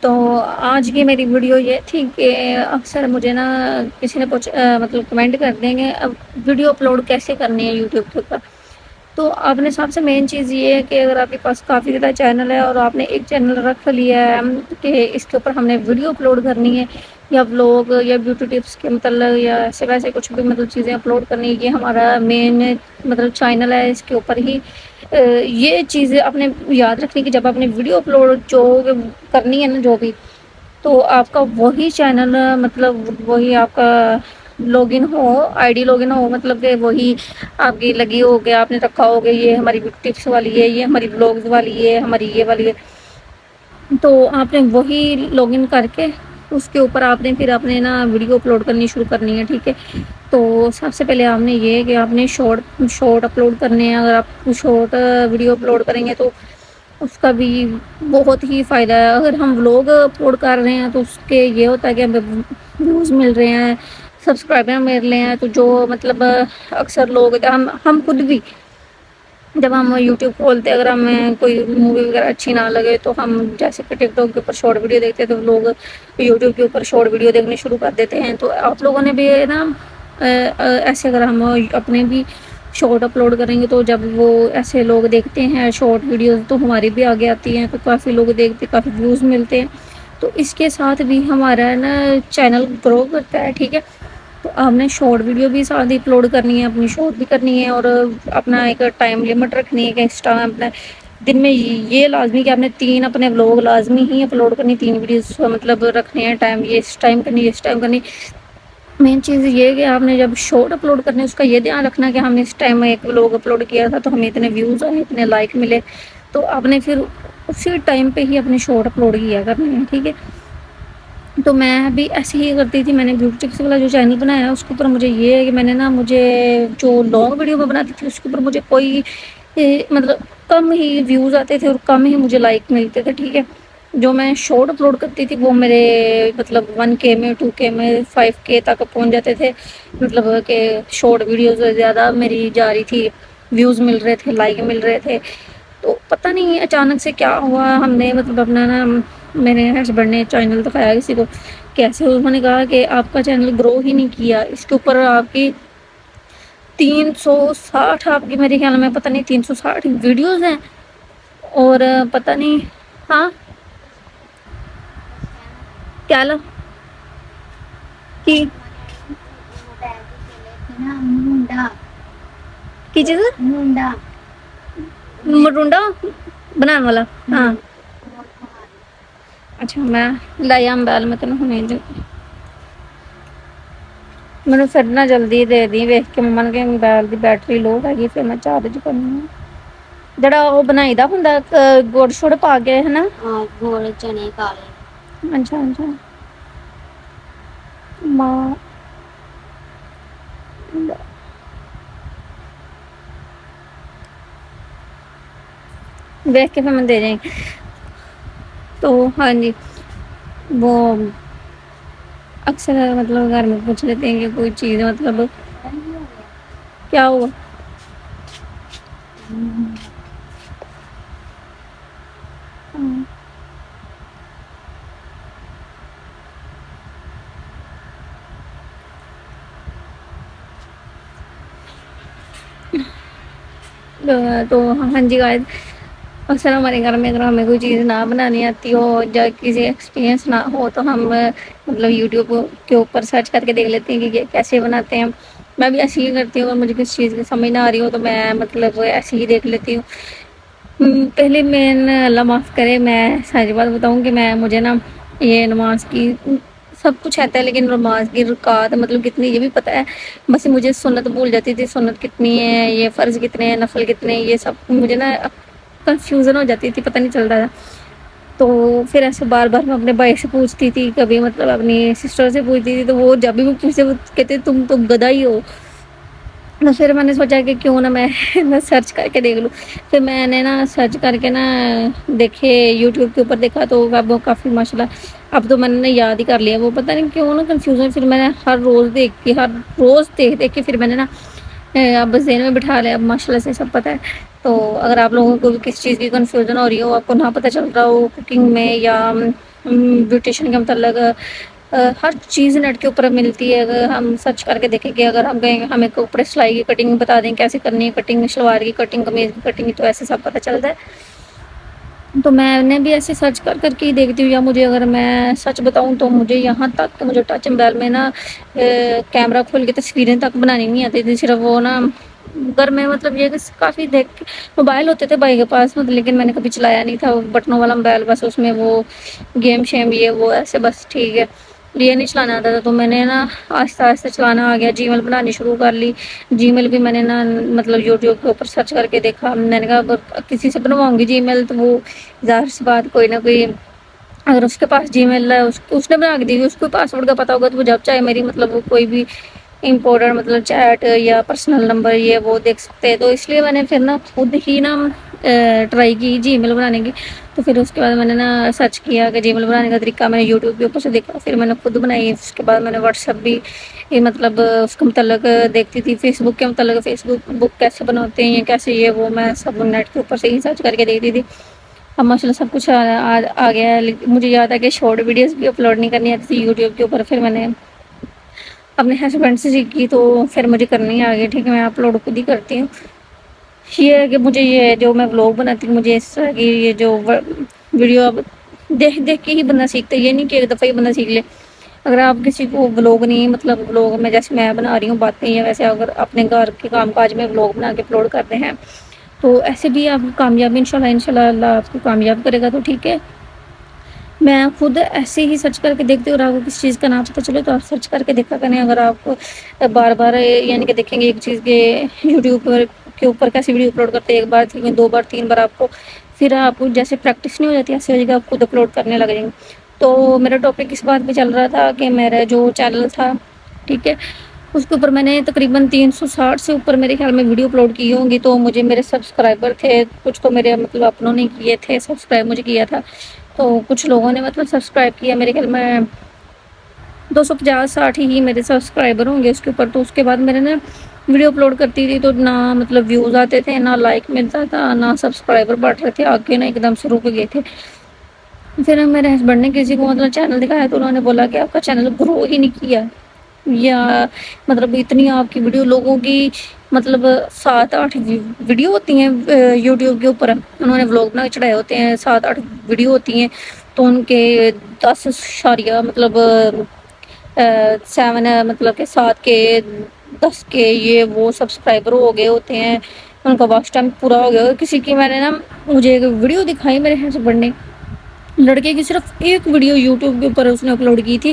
تو آج کی میری ویڈیو یہ تھی کہ اکثر مجھے نا کسی نے مطلب کمنٹ کر دیں گے اب ویڈیو اپلوڈ کیسے کرنی ہے یوٹیوب کے اوپر۔ تو آپ نے سب سے مین چیز یہ ہے کہ اگر آپ کے پاس کافی زیادہ چینل ہے اور آپ نے ایک چینل رکھ لیا ہے کہ اس کے اوپر ہم نے ویڈیو اپلوڈ کرنی ہے یا ولاگ یا بیوٹی ٹپس کے متعلق یا ایسے ویسے کچھ بھی مطلب چیزیں اپلوڈ کرنی ہے، یہ ہمارا مین مطلب چینل ہے، اس کے اوپر ہی یہ چیزیں آپ نے یاد رکھنی کہ جب آپ نے ویڈیو اپلوڈ جو کرنی ہے نا جو بھی، تو آپ کا وہی چینل مطلب وہی آپ کا لاگ ان ہو، آئی ڈی لاگ ان ہو، مطلب کہ وہی آپ کی لگی ہو گیا، آپ نے رکھا ہوگا یہ ہماری ٹپس والی ہے، یہ ہماری ولاگز والی ہے، ہماری یہ والی ہے، تو آپ نے وہی لاگ ان کر کے اس کے اوپر آپ نے پھر اپنے نا ویڈیو اپلوڈ کرنی شروع کرنی ہے، ٹھیک ہے۔ تو سب سے پہلے آپ نے یہ کہ آپ نے شارٹ اپلوڈ کرنے ہیں۔ اگر آپ شارٹ ویڈیو اپلوڈ کریں گے تو اس کا بھی بہت ہی فائدہ ہے۔ اگر ہم ولاگ اپلوڈ کر رہے ہیں تو اس کے یہ ہوتا ہے کہ ہمیں ویوز مل رہے ہیں، سبسکرائبر مل رہے ہیں، تو جو مطلب اکثر لوگ ہم خود بھی جب ہم یوٹیوب کھولتے اگر ہمیں کوئی مووی وغیرہ اچھی نہ لگے تو ہم جیسے کہ ٹک ٹاک کے اوپر شارٹ ویڈیو دیکھتے ہیں تو لوگ یوٹیوب کے اوپر شارٹ ویڈیو دیکھنے شروع کر دیتے ہیں۔ تو آپ لوگوں نے بھی نا ایسے اگر ہم اپنے بھی شارٹ اپلوڈ کریں گے تو جب وہ ایسے لوگ دیکھتے ہیں شارٹ ویڈیوز تو ہماری بھی آگے آتی ہیں، تو کافی لوگ دیکھتے، کافی ویوز ملتے ہیں، تو اس کے ساتھ بھی ہمارا نا چینل گرو کرتا ہے، ٹھیک ہے۔ تو آپ نے شارٹ ویڈیو بھی ساتھ ہی اپلوڈ کرنی ہے، اپنی شارٹ بھی کرنی ہے، اور اپنا ایک ٹائم لمٹ رکھنی ہے کہ انسٹاگرام اپنا دن میں یہ لازمی کہ آپ نے 3 اپنے ولاگ لازمی ہی اپلوڈ کرنی، 3 ویڈیوز مطلب رکھنے ہیں، ٹائم یہ اس ٹائم کرنی ہے، اس ٹائم کرنی۔ مین چیز یہ ہے کہ آپ نے جب شارٹ اپلوڈ کرنے اس کا یہ دھیان رکھنا کہ ہم نے اس ٹائم میں ایک ولاگ اپلوڈ کیا تھا تو ہمیں اتنے ویوز آئے، اتنے لائک ملے، تو آپ نے پھر اسی ٹائم پہ ہی اپنے شارٹ اپلوڈ کیا کرنے ہیں، ٹھیک ہے۔ تو میں بھی ایسے ہی کرتی تھی، میں نے بیوٹی ٹپس والا جو چینل بنایا ہے اس کے اوپر مجھے یہ ہے کہ میں نے نا مجھے جو لانگ ویڈیو میں بناتی تھی اس کے اوپر مجھے کوئی مطلب کم ہی ویوز آتے تھے اور کم ہی مجھے لائک ملتے تھے، ٹھیک ہے۔ جو میں شارٹ اپلوڈ کرتی تھی وہ میرے مطلب 1K میں، 2K میں، 5K تک پہنچ جاتے تھے، مطلب کہ شارٹ ویڈیوز زیادہ میری جا رہی تھی، ویوز مل رہے تھے، لائک مل رہے تھے۔ تو پتہ نہیں اچانک سے کیا ہوا، ہم نے مطلب اپنا نا میرے ہسبینڈ نے چینل دکھایا کسی کو کیسے، انہوں نے کہا کہ آپ کا چینل گرو ہی نہیں کیا، اس کے اوپر آپ کی 360 آپ کی میرے خیال میں پتہ نہیں 360 ویڈیوز ہیں، اور پتہ نہیں ہاں کیا لو کی چیز مرونڈا بنانے والا، ہاں اچھا میں لایا موبائل میں تینوں ہنے ਮੈਨੂੰ ਫਿਰ ਨਾ ਜਲਦੀ ਦੇ ਦੀ ਵੇਖ ਕੇ ਮੰਮਾ ਨੇ ਕਿ ਮੋਬਾਈਲ ਦੀ ਬੈਟਰੀ ਲੋ ਹੈਗੀ ਫਿਰ ਮੈਂ ਚਾਰਜ ਕਰਨੀ ਆ। ਜਿਹੜਾ ਉਹ ਬਣਾਈਦਾ ਹੁੰਦਾ ਗੁੜ ਛੁੜ ਪਾ ਕੇ ਹਨਾ। ਹਾਂ ਗੋਲ ਚਨੇ ਕਾਲੇ। ਅੱਛਾ ਅੱਛਾ ਮਾਂ دیکھ کے پھر میں دے جائیں۔ تو ہاں جی وہ اکثر مطلب گھر میں پوچھ لیتے ہیں کہ کوئی چیز مطلب کیا ہوا۔ تو ہاں جی گائز اکثر ہمارے گھر میں اگر ہمیں کوئی چیز نہ بنانی آتی ہو یا کسی ایکسپیرئنس نہ ہو تو ہم مطلب یوٹیوب کے اوپر سرچ کر کے دیکھ لیتے ہیں کہ یہ کیسے بناتے ہیں۔ میں بھی ایسے ہی کرتی ہوں، اور مجھے کسی چیز کی سمجھ نہ آ رہی ہو تو میں مطلب ایسے ہی دیکھ لیتی ہوں۔ پہلے میں اللہ معاف کرے میں ساری بات بتاؤں کہ مجھے نا یہ نماز کی سب کچھ آتا ہے لیکن نماز کی رکعت مطلب کتنی یہ بھی پتہ ہے، بس مجھے سنت بھول جاتی تھی، سنت کتنی ہے، یہ فرض کتنے ہیں، نفل کتنے ہیں، یہ سب مجھے نا کنفیوژن ہو جاتی تھی، پتہ نہیں چلتا تھا۔ تو پھر ایسے بار بار میں اپنے بھائی سے پوچھتی تھی، کبھی مطلب اپنی سسٹر سے پوچھتی تھی، تو وہ جب بھی مجھ سے کہتے تم تو گدھا ہی ہو۔ تو پھر میں نے سوچا کہ کیوں نہ میں سرچ کر کے دیکھ لوں۔ پھر میں نے نا سرچ کر کے نا دیکھے یوٹیوب کے اوپر دیکھا تو اب وہ کافی ماشاء اللہ اب تو میں نے یاد ہی کر لیا، وہ پتہ نہیں کیوں نا کنفیوژن۔ پھر میں نے ہر روز دیکھ کے پھر میں نے نا اب بس ذہن میں بٹھا لیں، اب ماشاءاللہ سے سب پتہ ہے۔ تو اگر آپ لوگوں کو بھی کسی چیز کی کنفیوژن ہو رہی ہو، آپ کو نہ پتہ چل رہا ہو کوکنگ میں یا بیوٹیشن کے متعلق، ہر چیز نیٹ کے اوپر ملتی ہے۔ اگر ہم سرچ کر کے دیکھیں کہ اگر ہم کہیں ہمیں اوپر سلائی کی کٹنگ بتا دیں کیسے کرنی ہے، کٹنگ شلوار کی کٹنگ، قمیض کی کٹنگ، تو ایسے سب پتہ چلتا ہے۔ تو میں نے بھی ایسے سرچ کر کر کے ہی دیکھتی ہوں، یا مجھے اگر میں سچ بتاؤں تو مجھے یہاں تک کہ مجھے ٹچ موبائل میں نا کیمرہ کھول کے تصویریں تک بنانی نہیں آتی تھی، صرف وہ نا گھر میں مطلب یہ کہ کافی دیکھ موبائل ہوتے تھے بھائی کے پاس، مطلب لیکن میں نے کبھی چلایا نہیں تھا، بٹنوں والا موبائل، بس اس میں وہ گیم شیم یہ وہ ایسے بس ٹھیک ہے، یہ نہیں چلانا آتا تھا۔ تو میں نے نا آہستہ آہستہ چلانا آ گیا، جی میل بنانی شروع کر لی۔ جی میل بھی میں نے نا مطلب یوٹیوب کے اوپر سرچ کر کے دیکھا، میں نے کہا اگر کسی سے بنواؤں گی جی میل تو وہ ظاہر سی بات کوئی نہ کوئی اگر اس کے پاس جی میل ہے، اس نے بنا کے دی، اس کو پاسورڈ کا پتا ہوگا، تو وہ جب چاہے میری مطلب کوئی بھی امپورٹنٹ مطلب چیٹ یا پرسنل نمبر یہ وہ دیکھ سکتے ہیں۔ تو اس لیے میں نے پھر نا خود ہی نا ٹرائی کی جی میل بنانے کی۔ تو پھر اس کے بعد میں نے نا سرچ کیا کہ جی میل بنانے کا طریقہ، میں نے یوٹیوب کے اوپر سے دیکھا، پھر میں نے خود بنائی۔ اس کے بعد میں نے واٹس ایپ بھی مطلب اس کے متعلق دیکھتی تھی، فیس بک کے متعلق فیس بک کیسے بناتے ہیں کیسے یہ وہ میں سب نیٹ کے اوپر سے ہی سرچ کر کے دیکھتی تھی۔ اب ماشاء اللہ سب کچھ آ گیا ہے، لیکن مجھے یاد ہے کہ شارٹ ویڈیوز بھی اپلوڈ نہیں کرنی آتی تھی یوٹیوب کے اوپر، پھر میں نے اپنے ہسبینڈ سے سیکھی تو پھر مجھے کرنی آ گئی، ٹھیک ہے میں اپلوڈ خود ہی کرتی ہوں۔ یہ ہے کہ مجھے یہ جو میں ولاگ بناتی ہوں، مجھے اس طرح کی یہ جو ویڈیو اب دیکھ دیکھ کے ہی بندہ سیکھتا ہے، یہ نہیں کہ ایک دفعہ ہی بندہ سیکھ لے۔ اگر آپ کسی کو ولاگ نہیں مطلب ولاگ میں جیسے میں بنا رہی ہوں باتیں، یا ویسے اگر اپنے گھر کے کام کاج میں ولاگ بنا کے اپلوڈ کرتے ہیں تو ایسے بھی آپ کامیابی انشاءاللہ اللہ آپ کو کامیاب کرے گا، تو ٹھیک ہے۔ میں خود ایسے ہی سرچ کر کے دیکھتی ہوں، اگر آپ کو کسی چیز کا نام پتہ چلے تو آپ سرچ کر کے دیکھا کریں۔ اگر آپ بار بار یعنی کہ دیکھیں گے ایک چیز کے یوٹیوب کے اوپر کیسی ویڈیو اپلوڈ کرتے ہیں، ایک بار دو بار تین بار، آپ کو پھر آپ جیسے پریکٹس نہیں ہو جاتی ایسے ہو جائے گا، آپ خود اپلوڈ کرنے لگ جائیں گے۔ تو میرا ٹاپک اس بات پہ چل رہا تھا کہ میرا جو چینل تھا، ٹھیک ہے، اس کے اوپر میں نے تقریباً 360 سے اوپر میرے خیال میں ویڈیو اپلوڈ کی ہوں گی۔ تو مجھے میرے سبسکرائبر تھے کچھ، تو میرے مطلب اپنوں نے کیے تھے سبسکرائب مجھے کیا تھا، تو کچھ لوگوں نے مطلب سبسکرائب کیا، میرے خیال میں 250-60 ہی میرے سبسکرائبر ہوں گے اس کے اوپر۔ تو اس کے بعد میرے نا ویڈیو اپلوڈ کرتی تھی تو نہ مطلب ویوز آتے تھے، نہ لائک ملتا تھا، نہ سبسکرائبر بڑھ رہے تھے، آگے نا ایک دم سے رک گئے تھے۔ پھر میرے ہسبینڈ نے کسی کو مطلب چینل دکھایا تو انہوں نے بولا کہ آپ کا چینل گرو ہی نہیں کیا، یا مطلب اتنی آپ کی ویڈیو لوگوں کی مطلب 7-8 ویڈیو ہوتی ہیں یوٹیوب کے اوپر، انہوں نے ولاگ بنا کے چڑھائے ہوتے ہیں، 7-8 ویڈیو ہوتی ہیں، تو ان کے 10 اشاریہ مطلب 7 مطلب کہ 7 کے 10 کے یہ وہ سبسکرائبر ہو گئے ہوتے ہیں، ان کا واچ ٹائم پورا ہو گیا۔ کسی کی میں نے نا مجھے ایک ویڈیو دکھائی میرے ہسبینڈ نے، لڑکے کی صرف ایک ویڈیو یوٹیوب کے اوپر اس نے اپلوڈ کی تھی،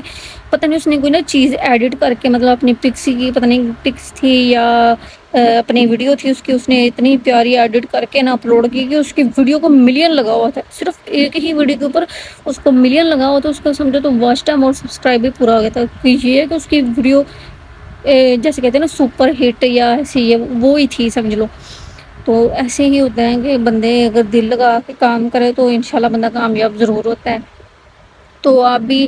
پتہ نہیں اس نے کوئی نا چیز ایڈٹ کر کے مطلب اپنی پکس کی پتہ نہیں پکس تھی یا اپنی ویڈیو تھی اس کی، اس نے اتنی پیاری ایڈٹ کر کے نا اپلوڈ کی کہ اس کی ویڈیو کو ملین لگا ہوا تھا، صرف ایک ہی ویڈیو کے اوپر اس کو ملین لگا ہوا تھا، اس کا سمجھو تو واچ ٹائم اور سبسکرائب بھی پورا ہو گیا تھا۔ یہ ہے کہ اس کی ویڈیو جیسے کہتے ہیں نا سپر ہٹ یا ایسی وہ ہی تھی سمجھ لو۔ تو ایسے ہی ہوتا ہے کہ بندے اگر دل لگا کے کام کرے تو انشاءاللہ بندہ کامیاب ضرور ہوتا ہے۔ تو آپ بھی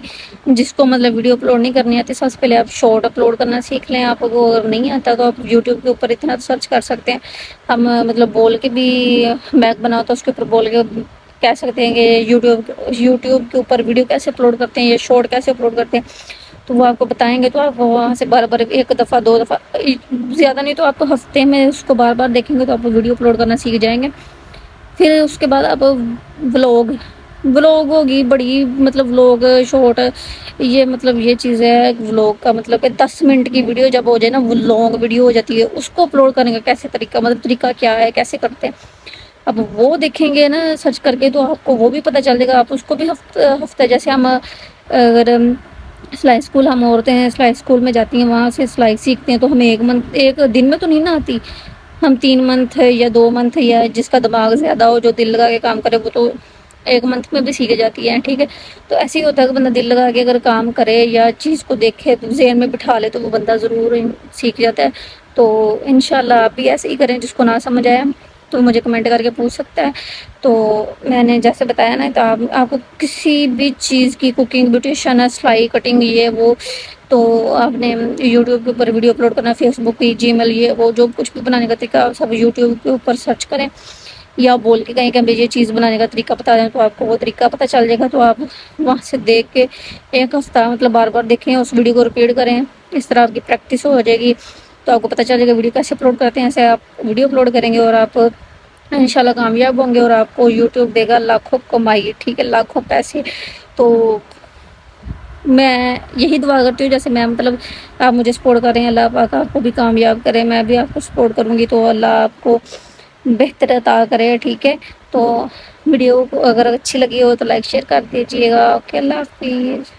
جس کو مطلب ویڈیو اپلوڈ نہیں کرنی آتی، سب سے پہلے آپ شارٹ اپلوڈ کرنا سیکھ لیں۔ آپ کو اگر نہیں آتا تو آپ یوٹیوب کے اوپر اتنا سرچ کر سکتے ہیں، ہم مطلب بول کے بھی بیک بناؤ تو اس کے اوپر بول کے کہہ سکتے ہیں کہ یوٹیوب کے اوپر ویڈیو کیسے اپلوڈ کرتے ہیں یا شارٹ کیسے اپلوڈ کرتے ہیں، تو وہ آپ کو بتائیں گے، تو آپ وہاں سے بار بار ایک دفعہ 2 دفعہ زیادہ نہیں تو آپ کو ہفتے میں اس کو بار بار دیکھیں گے تو آپ ویڈیو اپلوڈ کرنا سیکھ جائیں گے۔ پھر اس کے بعد آپ ولاگ ہوگی بڑی مطلب ولاگ شارٹ، یہ مطلب یہ چیز ہے ولاگ کا مطلب کہ 10 منٹ کی ویڈیو جب ہو جائے نا، وہ لانگ ویڈیو ہو جاتی ہے، اس کو اپلوڈ کرنے کا کیسے طریقہ مطلب طریقہ کیا ہے کیسے کرتے ہیں، اب وہ دیکھیں گے نا سرچ کر کے تو آپ کو وہ بھی پتہ چل جائے گا۔ آپ اس کو بھی ہفتہ جیسے ہم اگر سلائی اسکول ہم عورتیں ہیں سلائی اسکول میں جاتی ہیں، وہاں سے سلائی سیکھتے ہیں، تو ہمیں ایک دن میں تو نہیں نہ آتی، ہم 3 منتھ یا 2 منتھ یا جس کا دماغ زیادہ ہو جو دل لگا کے کام کرے وہ تو 1 منتھ میں بھی سیکھ جاتی ہے، ٹھیک ہے۔ تو ایسے ہی ہوتا ہے کہ بندہ دل لگا کے اگر کام کرے یا چیز کو دیکھے تو ذہن میں بٹھا لے تو وہ بندہ ضرور سیکھ جاتا ہے۔ تو انشاءاللہ آپ بھی ایسے ہی کریں، جس کو نہ سمجھ آیا تو مجھے کمنٹ کر کے پوچھ سکتا ہے۔ تو میں نے جیسے بتایا نا، تو آپ کو کسی بھی چیز کی کوکنگ بیوٹیشن سلائی کٹنگ یہ وہ تو آپ نے یوٹیوب کے اوپر ویڈیو اپلوڈ کرنا، فیس بک کی، جی میل، یہ وہ جو کچھ بھی بنانے کا طریقہ سب یوٹیوب کے اوپر سرچ کریں، یا بول کے کہیں کہ ہمیں یہ چیز بنانے کا طریقہ بتا دیں تو آپ کو وہ طریقہ پتہ چل جائے گا. تو آپ وہاں سے دیکھ کے ایک ہفتہ مطلب بار بار دیکھیں، اس ویڈیو کو ریپیٹ کریں، اس طرح آپ کی پریکٹس ہو جائے گی. تو آپ کو پتہ چل جائے گا ویڈیو کیسے اپلوڈ کرتے ہیں. ایسے آپ ویڈیو اپلوڈ کریں گے اور آپ انشاءاللہ کامیاب ہوں گے، اور آپ کو یوٹیوب دے گا لاکھوں کمائی، ٹھیک ہے، لاکھوں پیسے. تو میں یہی دعا کرتی ہوں، جیسے میں مطلب آپ مجھے سپورٹ کر رہے ہیں، اللہ پاک آپ کو بھی کامیاب کرے، میں بھی آپ کو سپورٹ کروں گی تو اللہ آپ کو بہتر عطا کرے. ٹھیک ہے، تو ویڈیو کو اگر اچھی لگی ہو تو لائک شیئر کر دیجیے گا. اوکے، اللہ حافظ.